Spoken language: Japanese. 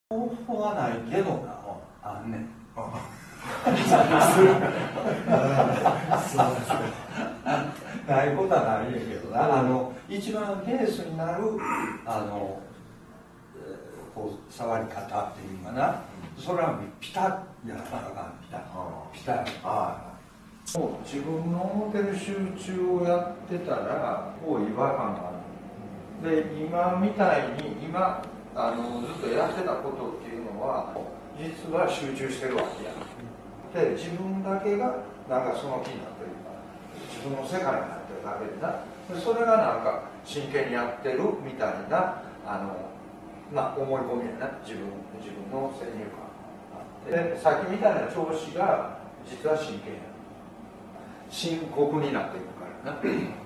方法はないけどな、あんねん。ないことはないんやけどな、一番ベースになるこう触り方っていうかな、それはピタッやらなあかん、ピタッ。もう自分の思ってる集中をやってたらこう違和感がある。で今みたいにずっとやってたことっていうのは実は集中してるわけや。で自分だけがなんかその気になってるから自分の世界になってるだけでな、でそれがなんか真剣にやってるみたいな思い込みやな、自分の先入観があって、でさっきみたいな調子が実は真剣や、深刻になっていくからな。